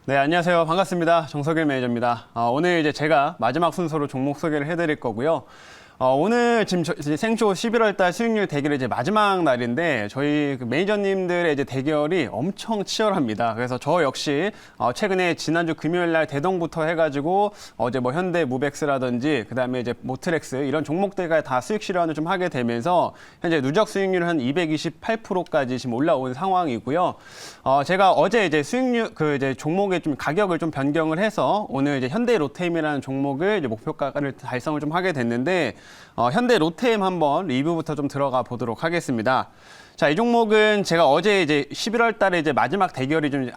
네, 안녕하세요. 반갑습니다. 정석일 매니저입니다. 오늘 이제 제가 마지막 순서로 종목 소개를 해드릴 거고요. 오늘 지금 이제 생초 11월 달 수익률 대결이 이제 마지막 날인데 저희 그 매니저님들의 이제 대결이 엄청 치열합니다. 그래서 저 역시 최근에 지난주 금요일 날 대동부터 해가지고 어제 뭐 현대 무벡스라든지 그다음에 이제 모트렉스 이런 종목들과 다 수익 실현을 좀 하게 되면서 현재 누적 수익률 한 228%까지 지금 올라온 상황이고요. 제가 어제 이제 수익률 그 이제 종목의 좀 가격을 좀 변경을 해서 오늘 이제 현대 로템이라는 종목을 이제 목표가를 달성을 좀 하게 됐는데 현대 로템 한번 리뷰부터 좀 들어가 보도록 하겠습니다. 자, 이 종목은 제가 어제 이제 11월 달에 이제 마지막 대결이 좀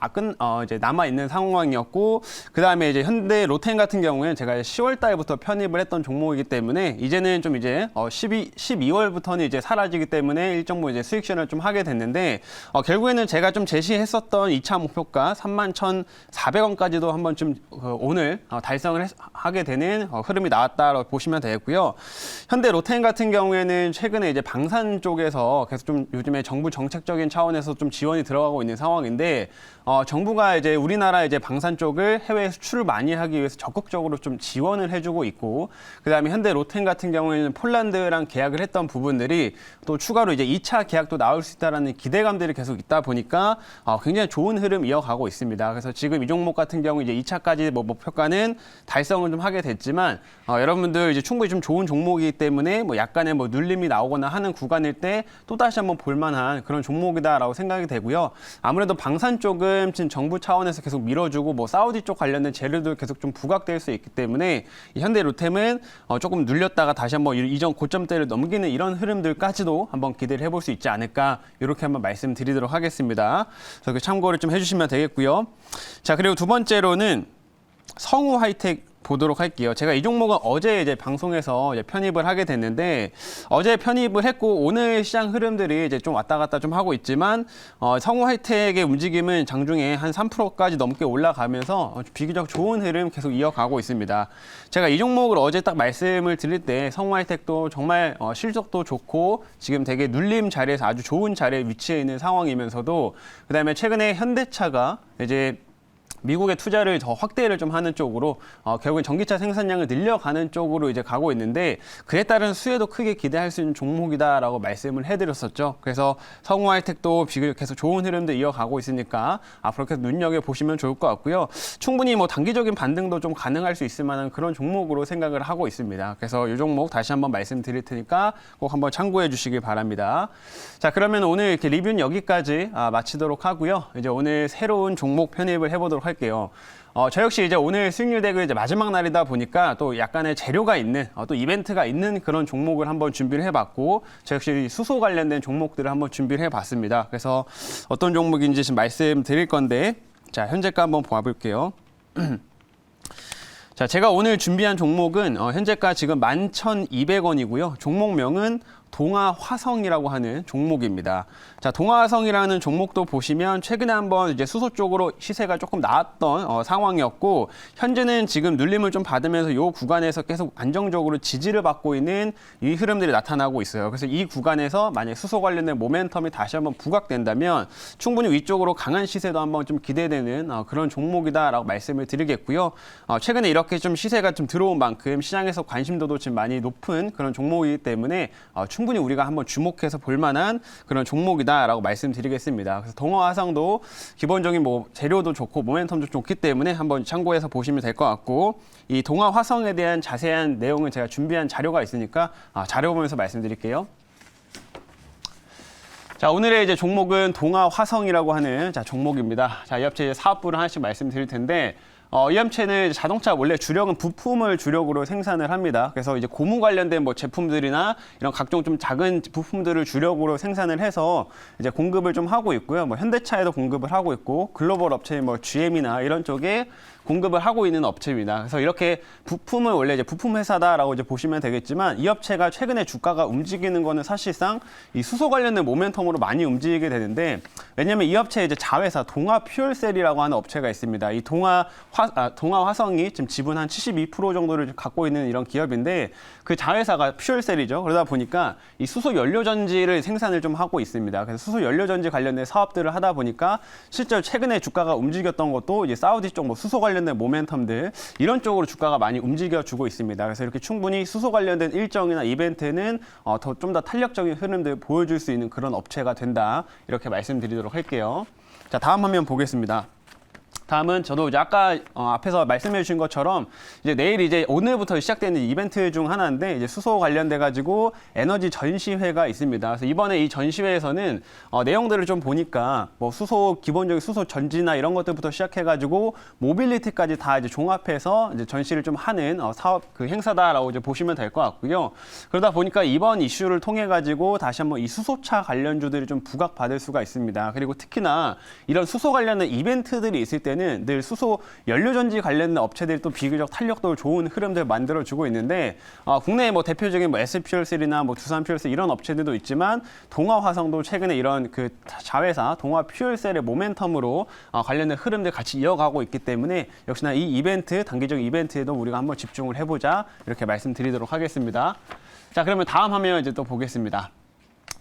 이제 남아 있는 상황이었고, 그 다음에 이제 현대 로템 같은 경우에는 제가 10월 달부터 편입을 했던 종목이기 때문에 이제는 좀 이제 12월부터는 이제 사라지기 때문에 일정 부 이제 수익 실현을 좀 하게 됐는데, 결국에는 제가 좀 제시했었던 2차 목표가 31,400원까지도 한번 좀 오늘 달성을 하게 되는 흐름이 나왔다고 보시면 되겠고요. 현대 로템 같은 경우에는 최근에 이제 방산 쪽에서 계속 좀 요즘에 정부 정책적인 차원에서 좀 지원이 들어가고 있는 상황인데, 정부가 이제 우리나라 이제 방산 쪽을 해외 수출을 많이 하기 위해서 적극적으로 좀 지원을 해주고 있고, 그다음에 현대 로템 같은 경우에는 폴란드랑 계약을 했던 부분들이 또 추가로 이제 2차 계약도 나올 수 있다라는 기대감들이 계속 있다 보니까 굉장히 좋은 흐름 이어가고 있습니다. 그래서 지금 이 종목 같은 경우 이제 2차까지 뭐 목표가는 달성을 좀 하게 됐지만, 여러분들 이제 충분히 좀 좋은 종목이기 때문에 뭐 약간의 뭐 눌림이 나오거나 하는 구간일 때 또 다시 한번 볼만한 그런 종목이다라고 생각이 되고요. 아무래도 방산 쪽은 지금 정부 차원에서 계속 밀어주고 뭐 사우디 쪽 관련된 재료도 계속 좀 부각될 수 있기 때문에 이 현대 로템은 조금 눌렸다가 다시 한번 이전 고점대를 넘기는 이런 흐름들까지도 한번 기대를 해볼 수 있지 않을까, 이렇게 한번 말씀드리도록 하겠습니다. 그래서 참고를 좀 해주시면 되겠고요. 자, 그리고 두 번째로는 성우 하이텍 보도록 할게요. 제가 이 종목은 어제 이제 방송에서 이제 편입을 하게 됐는데, 어제 편입을 했고 오늘 시장 흐름들이 이제 좀 왔다 갔다 좀 하고 있지만, 성우 하이텍의 움직임은 장중에 한 3%까지 넘게 올라가면서 비교적 좋은 흐름 계속 이어가고 있습니다. 제가 이 종목을 어제 딱 말씀을 드릴 때 성우 하이텍도 정말 실적도 좋고 지금 되게 눌림 자리에서 아주 좋은 자리에 위치해 있는 상황이면서도, 그다음에 최근에 현대차가 이제 미국의 투자를 더 확대를 좀 하는 쪽으로 결국엔 전기차 생산량을 늘려가는 쪽으로 이제 가고 있는데, 그에 따른 수혜도 크게 기대할 수 있는 종목이다라고 말씀을 해드렸었죠. 그래서 성우 하이텍도 비교적 계속 좋은 흐름도 이어가고 있으니까 앞으로 계속 눈여겨보시면 좋을 것 같고요. 충분히 뭐 단기적인 반등도 좀 가능할 수 있을 만한 그런 종목으로 생각을 하고 있습니다. 그래서 이 종목 다시 한번 말씀드릴 테니까 꼭 한번 참고해 주시길 바랍니다. 자, 그러면 오늘 이렇게 리뷰는 여기까지 마치도록 하고요. 이제 오늘 새로운 종목 편입을 해보도록 할게요. 저 역시 이제 오늘 수익률 대결 이제 마지막 날이다 보니까 또 약간의 재료가 있는 또 이벤트가 있는 그런 종목을 한번 준비를 해봤고, 저 역시 수소 관련된 종목들을 한번 준비를 해봤습니다. 그래서 어떤 종목인지 지금 말씀드릴 건데, 자, 현재가 한번 봐볼게요. 자, 제가 오늘 준비한 종목은 현재가 지금 11,200원이고요. 종목명은 동아화성이라고 하는 종목입니다. 자, 동아화성이라는 종목도 보시면 최근에 한번 이제 수소 쪽으로 시세가 조금 나왔던 상황이었고, 현재는 지금 눌림을 좀 받으면서 이 구간에서 계속 안정적으로 지지를 받고 있는 이 흐름들이 나타나고 있어요. 그래서 이 구간에서 만약 수소 관련된 모멘텀이 다시 한번 부각된다면 충분히 위쪽으로 강한 시세도 한번 좀 기대되는 그런 종목이다라고 말씀을 드리겠고요. 최근에 이렇게 좀 시세가 좀 들어온 만큼 시장에서 관심도도 지금 많이 높은 그런 종목이기 때문에 충분히 우리가 한번 주목해서 볼 만한 그런 종목이다라고 말씀드리겠습니다. 그래서 동아화성도 기본적인 뭐 재료도 좋고 모멘텀도 좋기 때문에 한번 참고해서 보시면 될 것 같고, 이 동아화성에 대한 자세한 내용은 제가 준비한 자료가 있으니까 자료 보면서 말씀드릴게요. 자, 오늘의 이제 종목은 동아화성이라고 하는 종목입니다. 자, 이 업체 사업부를 하나씩 말씀드릴 텐데, 이 업체는 자동차 원래 주력은 부품을 주력으로 생산을 합니다. 그래서 이제 고무 관련된 뭐 제품들이나 이런 각종 좀 작은 부품들을 주력으로 생산을 해서 이제 공급을 좀 하고 있고요. 뭐 현대차에도 공급을 하고 있고, 글로벌 업체인 뭐 GM이나 이런 쪽에 공급을 하고 있는 업체입니다. 그래서 이렇게 부품을 원래 이제 부품 회사다라고 이제 보시면 되겠지만 이 업체가 최근에 주가가 움직이는 거는 사실상 이 수소 관련된 모멘텀으로 많이 움직이게 되는데 왜냐면 이 업체에 이제 자회사 동아퓨얼셀이라고 하는 업체가 있습니다. 이 동아화성이 지금 지분 한 72% 정도를 갖고 있는 이런 기업인데 그 자회사가 퓨얼셀이죠. 그러다 보니까 이 수소 연료 전지를 생산을 좀 하고 있습니다. 그래서 수소 연료 전지 관련된 사업들을 하다 보니까 실제로 최근에 주가가 움직였던 것도 이제 사우디 쪽 뭐 수소 관련된 모멘텀들 이런 쪽으로 주가가 많이 움직여주고 있습니다. 그래서 이렇게 충분히 수소 관련된 일정이나 이벤트는 좀 더 탄력적인 흐름들 보여줄 수 있는 그런 업체가 된다. 이렇게 말씀드리도록 할게요. 자, 다음 화면 보겠습니다. 다음은 저도 이제 아까 앞에서 말씀해 주신 것처럼 이제 내일 이제 오늘부터 시작되는 이벤트 중 하나인데 이제 수소 관련돼 가지고 에너지 전시회가 있습니다. 그래서 이번에 이 전시회에서는 내용들을 좀 보니까 뭐 수소 기본적인 수소 전지나 이런 것들부터 시작해 가지고 모빌리티까지 다 이제 종합해서 이제 전시를 좀 하는 사업 그 행사다라고 이제 보시면 될 것 같고요. 그러다 보니까 이번 이슈를 통해 가지고 다시 한번 이 수소차 관련주들이 좀 부각받을 수가 있습니다. 그리고 특히나 이런 수소 관련된 이벤트들이 있을 때는 늘 수소 연료전지 관련된 업체들이 또 비교적 탄력도 좋은 흐름들 만들어주고 있는데 국내에 뭐 대표적인 뭐 SPfuel셀이나 뭐 두산퓨얼셀 이런 업체들도 있지만 동아화성도 최근에 이런 그 자회사 동아퓨얼셀의 모멘텀으로 관련된 흐름들 같이 이어가고 있기 때문에 역시나 이 이벤트 단기적인 이벤트에도 우리가 한번 집중을 해보자 이렇게 말씀드리도록 하겠습니다. 자, 그러면 다음 화면 이제 또 보겠습니다.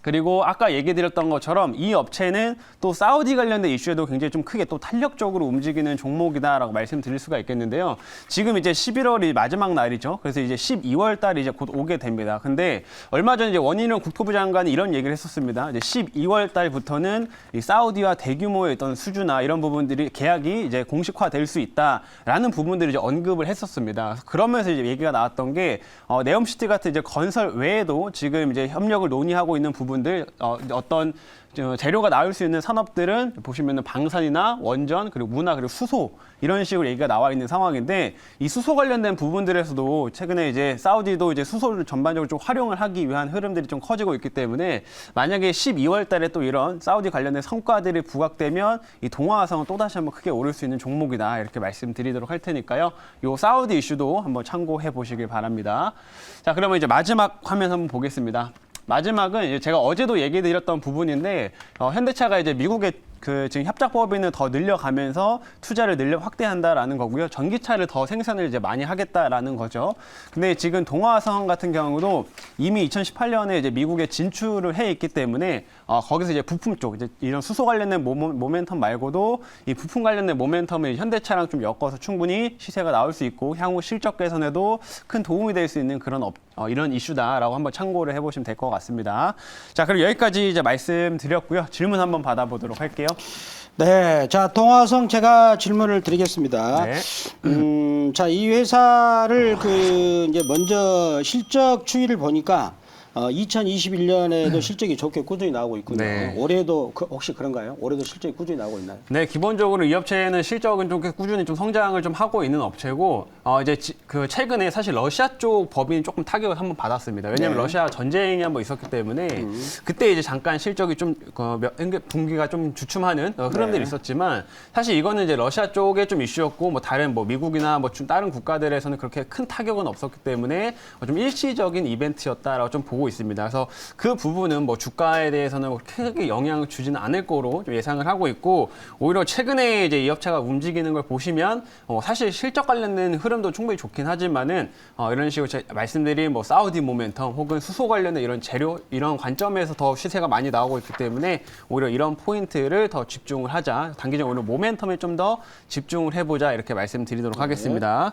그리고 아까 얘기 드렸던 것처럼 이 업체는 또 사우디 관련된 이슈에도 굉장히 좀 크게 또 탄력적으로 움직이는 종목이다라고 말씀드릴 수가 있겠는데요. 지금 이제 11월이 마지막 날이죠. 그래서 이제 12월 달이 이제 곧 오게 됩니다. 근데 얼마 전에 이제 원희룡 국토부 장관이 이런 얘기를 했었습니다. 이제 12월 달부터는 이 사우디와 대규모의 어떤 수주나 이런 부분들이 계약이 이제 공식화될 수 있다라는 부분들을 이제 언급을 했었습니다. 그러면서 이제 얘기가 나왔던 게 네옴시티 같은 이제 건설 외에도 지금 이제 협력을 논의하고 있는 부분들 어떤 재료가 나올 수 있는 산업들은 보시면은 방산이나 원전 그리고 문화 그리고 수소 이런 식으로 얘기가 나와 있는 상황인데 이 수소 관련된 부분들에서도 최근에 이제 사우디도 이제 수소를 전반적으로 좀 활용을 하기 위한 흐름들이 좀 커지고 있기 때문에 만약에 12월 달에 또 이런 사우디 관련된 성과들이 부각되면 이 동아화성은 또다시 한번 크게 오를 수 있는 종목이다 이렇게 말씀드리도록 할 테니까요. 요 사우디 이슈도 한번 참고해 보시길 바랍니다. 자, 그러면 이제 마지막 화면 한번 보겠습니다. 마지막은 이제 제가 어제도 얘기 드렸던 부분인데 현대차가 이제 미국의 그 지금 협작법인을 더 늘려가면서 투자를 확대한다라는 거고요. 전기차를 더 생산을 이제 많이 하겠다라는 거죠. 근데 지금 동아화성 같은 경우도 이미 2018년에 이제 미국에 진출을 해 있기 때문에 거기서 이제 부품 쪽 이제 이런 수소 관련된 모멘텀 말고도 이 부품 관련된 모멘텀을 현대차랑 좀 엮어서 충분히 시세가 나올 수 있고 향후 실적 개선에도 큰 도움이 될 수 있는 그런 이런 이슈다라고 한번 참고를 해보시면 될 것 같습니다. 자, 그럼 여기까지 이제 말씀드렸고요. 질문 한번 받아보도록 할게요. 네, 자, 동화성 제가 질문을 드리겠습니다. 네. 자, 이 회사를 이제 먼저 실적 추이를 보니까 2021년에도 실적이 좋게 꾸준히 나오고 있군요. 네. 올해도 혹시 그런가요? 올해도 실적이 꾸준히 나오고 있나요? 네, 기본적으로 이 업체는 실적은 좀 꾸준히 좀 성장을 좀 하고 있는 업체고, 이제 그 최근에 사실 러시아 쪽 법인이 조금 타격을 한번 받았습니다. 왜냐하면 네. 러시아 전쟁이 한번 있었기 때문에 그때 이제 잠깐 실적이 좀 분기가 좀 주춤하는 흐름들이 네. 있었지만 사실 이거는 이제 러시아 쪽에 좀 이슈였고, 뭐 다른 뭐 미국이나 뭐 좀 다른 국가들에서는 그렇게 큰 타격은 없었기 때문에 좀 일시적인 이벤트였다라고 좀 보고 있습니다. 그래서 그 부분은 뭐 주가에 대해서는 뭐 크게 영향을 주지는 않을 거로 좀 예상을 하고 있고, 오히려 최근에 이제 이 업체가 움직이는 걸 보시면 사실 실적 관련된 흐름도 충분히 좋긴 하지만은 이런 식으로 제가 말씀드린 뭐 사우디 모멘텀 혹은 수소 관련된 이런 재료 이런 관점에서 더 시세가 많이 나오고 있기 때문에 오히려 이런 포인트를 더 집중을 하자. 단기적으로 오히려 모멘텀에 좀 더 집중을 해보자 이렇게 말씀드리도록 하겠습니다.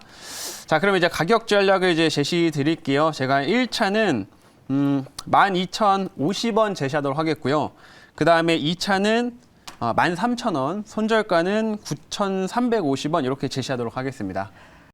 자, 그럼 이제 가격 전략을 이제 제시 드릴게요. 제가 1차는 12,050원 제시하도록 하겠고요. 그 다음에 2차는 13,000원, 손절가는 9,350원 이렇게 제시하도록 하겠습니다.